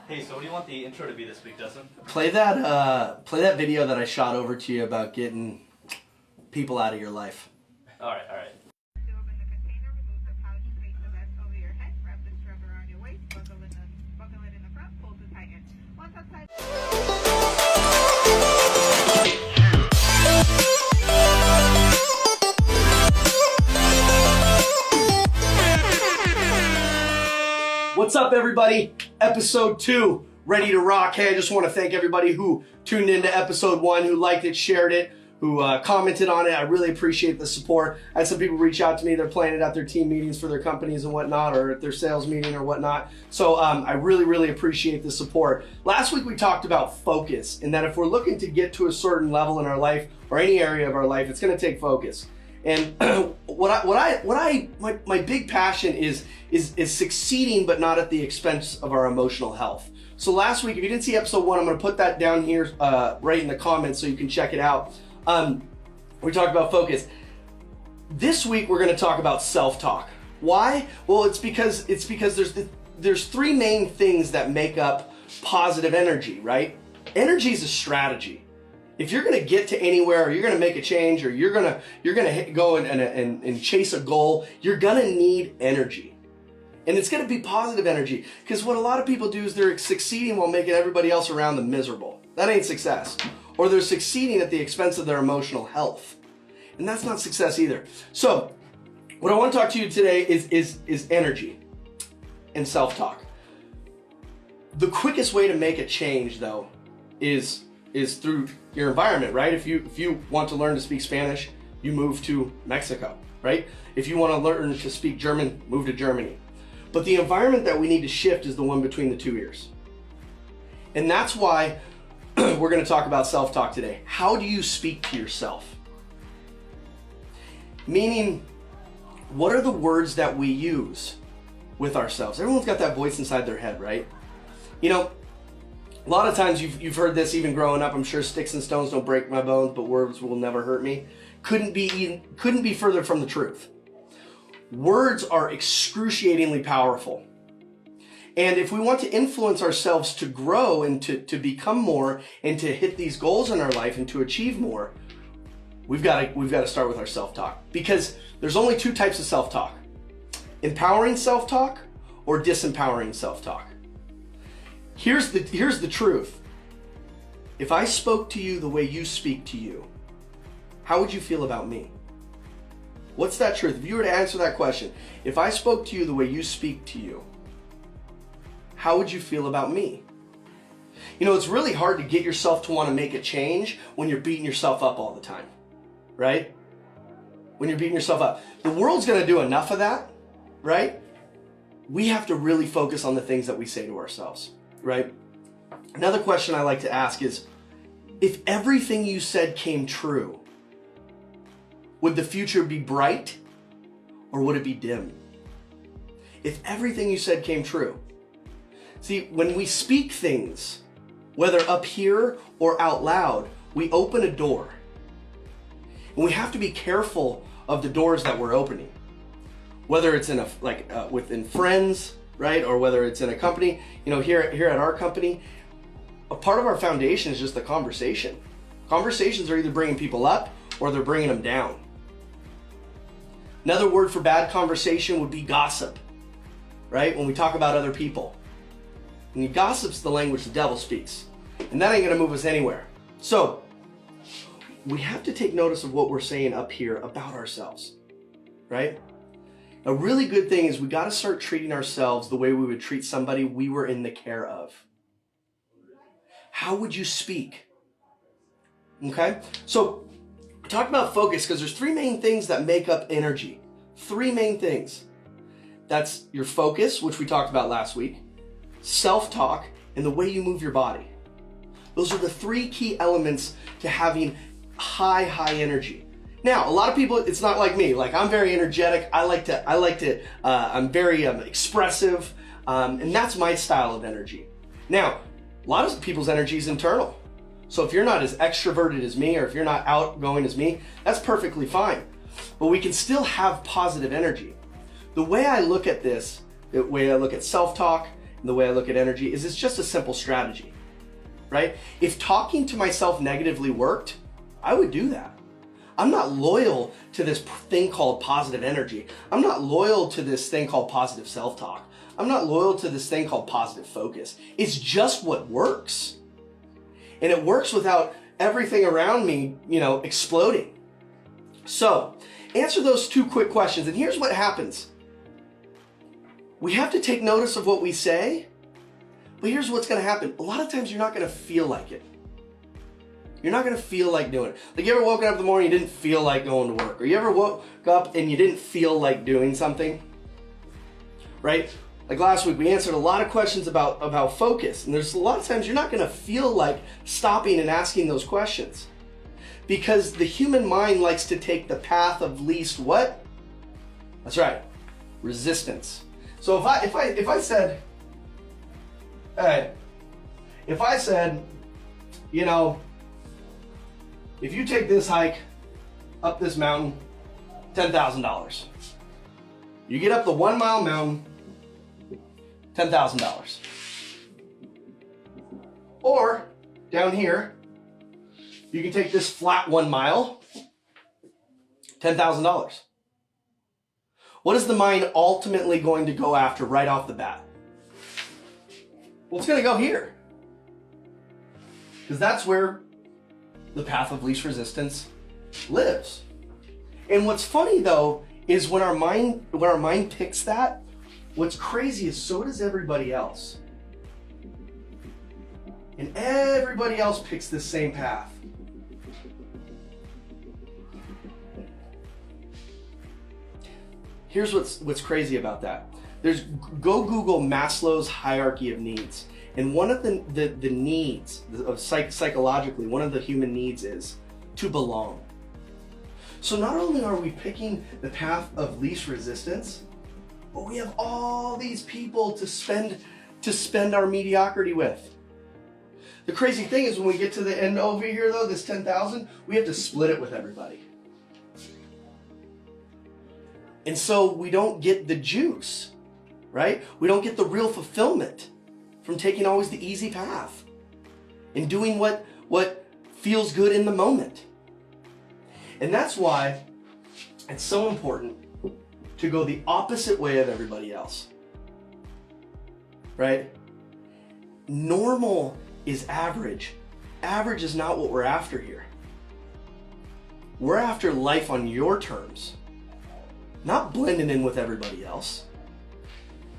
Hey, so what do you want the intro to be this week, Dustin? Play that video that I shot over to you about getting people out of your life. All right. Open the container, remove the pouch, place the vest over your head, wrap the strap around your waist, buckle it in the front, pull to tighten. Once outside. What's up, everybody? Episode 2, ready to rock. Hey, I just want to thank everybody who tuned into episode 1, who liked it, shared it, who commented on it. I really appreciate the support. I had some people reach out to me. They're playing it at their team meetings for their companies and whatnot, or at their sales meeting or whatnot. So I really appreciate the support. Last week we talked about focus, and that if we're looking to get to a certain level in our life or any area of our life, it's going to take focus. And my big passion is succeeding, but not at the expense of our emotional health. So last week, if you didn't see episode 1, I'm going to put that down here right in the comments so you can check it out. We talked about focus. This week, we're going to talk about self-talk. Why? Well, it's because there's 3 main things that make up positive energy, right? Energy is a strategy. If you're going to get to anywhere, or you're going to make a change, or you're going to go and chase a goal, you're going to need energy. And it's going to be positive energy, because what a lot of people do is they're succeeding while making everybody else around them miserable. That ain't success. Or they're succeeding at the expense of their emotional health. And that's not success either. So what I want to talk to you today is energy and self-talk. The quickest way to make a change, though, is through your environment, right? If you want to learn to speak Spanish, you move to Mexico, right? If you want to learn to speak German, move to Germany. But the environment that we need to shift is the one between the 2 ears. And that's why we're going to talk about self-talk today. How do you speak to yourself? Meaning, what are the words that we use with ourselves? Everyone's got that voice inside their head, right? You know, a lot of times you've heard this even growing up. I'm sure sticks and stones don't break my bones, but words will never hurt me. Couldn't be further from the truth. Words are excruciatingly powerful. And if we want to influence ourselves to grow and to become more and to hit these goals in our life and to achieve more, we've got to start with our self-talk. Because there's only 2 types of self-talk: empowering self-talk or disempowering self-talk. Here's the truth. If I spoke to you the way you speak to you, how would you feel about me? What's that truth? If you were to answer that question, if I spoke to you the way you speak to you, how would you feel about me? You know, it's really hard to get yourself to want to make a change when you're beating yourself up all the time, right? When you're beating yourself up. The world's going to do enough of that, right? We have to really focus on the things that we say to ourselves. Right? Another question I like to ask is, if everything you said came true, would the future be bright or would it be dim? If everything you said came true. See, when we speak things, whether up here or out loud, we open a door. And we have to be careful of the doors that we're opening. Whether it's in within friends, right? Or whether it's in a company. You know, here at our company, a part of our foundation is just the conversation. Conversations are either bringing people up or they're bringing them down. Another word for bad conversation would be gossip, right? When we talk about other people. And gossip's the language the devil speaks. And that ain't gonna move us anywhere. So, we have to take notice of what we're saying up here about ourselves, right? A really good thing is we got to start treating ourselves the way we would treat somebody we were in the care of. How would you speak? Okay? So, talk about focus, because there's 3 main things that make up energy. 3 main things. That's your focus, which we talked about last week, self-talk, and the way you move your body. Those are the 3 key elements to having high energy. Now, a lot of people, it's not like me. Like, I'm very energetic. I'm very expressive, and that's my style of energy. Now, a lot of people's energy is internal. So if you're not as extroverted as me, or if you're not outgoing as me, that's perfectly fine. But we can still have positive energy. The way I look at this, the way I look at self-talk and the way I look at energy is it's just a simple strategy, right? If talking to myself negatively worked, I would do that. I'm not loyal to this thing called positive energy. I'm not loyal to this thing called positive self-talk. I'm not loyal to this thing called positive focus. It's just what works. And it works without everything around me, exploding. So, answer those 2 quick questions. And here's what happens. We have to take notice of what we say, but here's what's going to happen. A lot of times you're not going to feel like it. You're not going to feel like doing it. Like, you ever woken up in the morning, you didn't feel like going to work? Or you ever woke up and you didn't feel like doing something? Right? Like last week, we answered a lot of questions about focus. And there's a lot of times you're not going to feel like stopping and asking those questions. Because the human mind likes to take the path of least what? That's right. Resistance. So if I said, if you take this hike up this mountain, $10,000. You get up the 1 mile mountain, $10,000. Or down here, you can take this flat 1 mile, $10,000. What is the mind ultimately going to go after right off the bat? Well, it's going to go here. Because that's where the path of least resistance lives. And what's funny though is when our mind picks that, what's crazy is so does everybody else. And everybody else picks this same path. Here's what's crazy about that. Go Google Maslow's hierarchy of needs. And one of the needs of psychologically, one of the human needs is to belong. So not only are we picking the path of least resistance, but we have all these people to spend our mediocrity with. The crazy thing is when we get to the end over here though, this 10,000, we have to split it with everybody. And so we don't get the juice, right? We don't get the real fulfillment from taking always the easy path and doing what feels good in the moment. And that's why it's so important to go the opposite way of everybody else, right? Normal is average. Average is not what we're after here. We're after life on your terms, not blending in with everybody else.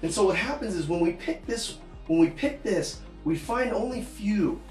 And so what happens is when we pick this, we find only few.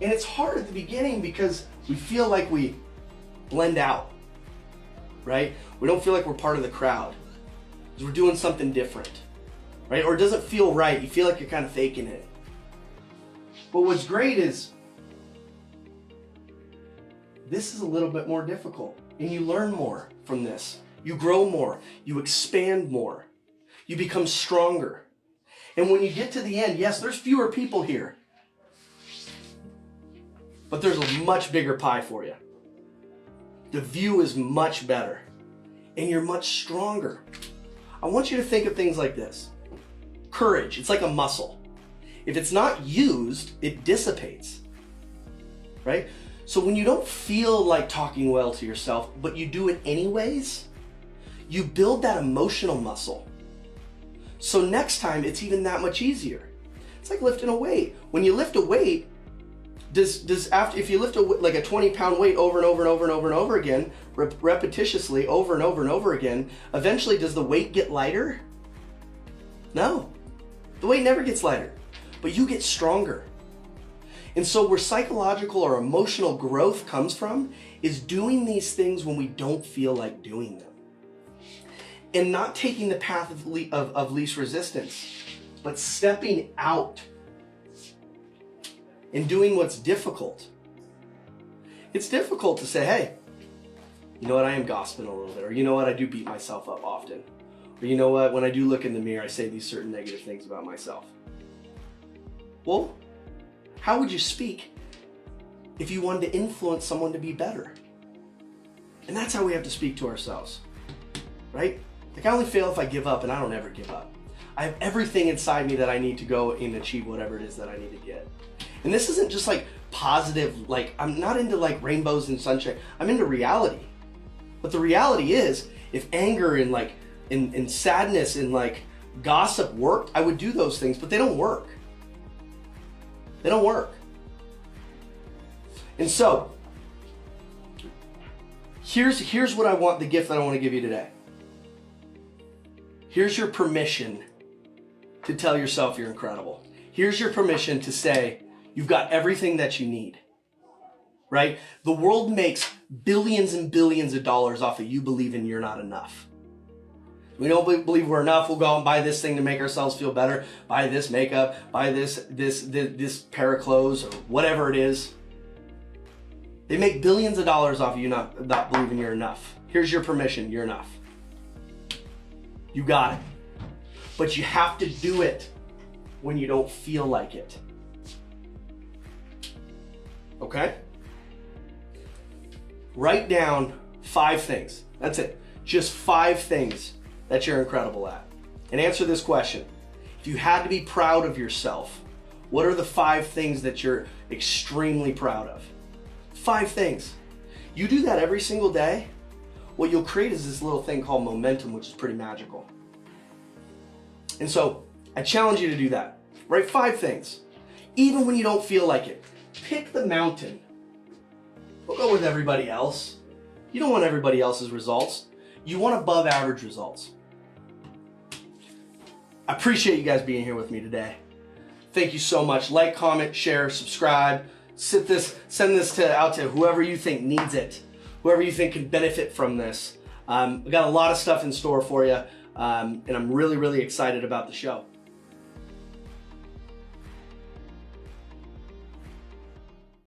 And it's hard at the beginning because we feel like we blend out, right? We don't feel like we're part of the crowd because we're doing something different, right? Or it doesn't feel right. You feel like you're kind of faking it. But what's great is this is a little bit more difficult and you learn more from this. You grow more, you expand more, you become stronger. And when you get to the end, yes, there's fewer people here, but there's a much bigger pie for you. The view is much better and you're much stronger. I want you to think of things like this. Courage, it's like a muscle. If it's not used, it dissipates, right? So when you don't feel like talking well to yourself, but you do it anyways, you build that emotional muscle. So next time it's even that much easier. It's like lifting a weight. When you lift a weight, if you lift like a 20-pound weight over and over and over and over and over again, repetitiously over and over and over again, eventually does the weight get lighter? No, the weight never gets lighter, but you get stronger. And so where psychological or emotional growth comes from is doing these things when we don't feel like doing them. And not taking the path of least resistance, but stepping out and doing what's difficult. It's difficult to say, hey, you know what, I am gossiping a little bit, or you know what, I do beat myself up often, or you know what, when I do look in the mirror, I say these certain negative things about myself. Well, how would you speak if you wanted to influence someone to be better? And that's how we have to speak to ourselves, right? Like, I only fail if I give up, and I don't ever give up. I have everything inside me that I need to go and achieve whatever it is that I need to get. And this isn't just like positive, like I'm not into like rainbows and sunshine. I'm into reality. But the reality is, if anger and like and sadness and like gossip worked, I would do those things, but they don't work. They don't work. And so, here's what I want, the gift that I want to give you today. Here's your permission to tell yourself you're incredible. Here's your permission to say you've got everything that you need. Right? The world makes billions and billions of dollars off of you believing you're not enough. We don't believe we're enough. We'll go out and buy this thing to make ourselves feel better. Buy this makeup. Buy this pair of clothes or whatever it is. They make billions of dollars off of you not believing you're enough. Here's your permission. You're enough. You got it. But you have to do it when you don't feel like it. Okay? Write down 5 things. That's it. Just 5 things that you're incredible at. And answer this question. If you had to be proud of yourself, what are the 5 things that you're extremely proud of? 5 things. You do that every single day, what you'll create is this little thing called momentum, which is pretty magical. And so I challenge you to do that. Write 5 things. Even when you don't feel like it. Pick the mountain. Don't go with everybody else. You don't want everybody else's results. You want above average results. I appreciate you guys being here with me today. Thank you so much. Like, comment, share, subscribe. Send this out to whoever you think needs it. Whoever you think can benefit from this. We've got a lot of stuff in store for you. And I'm really, really excited about the show.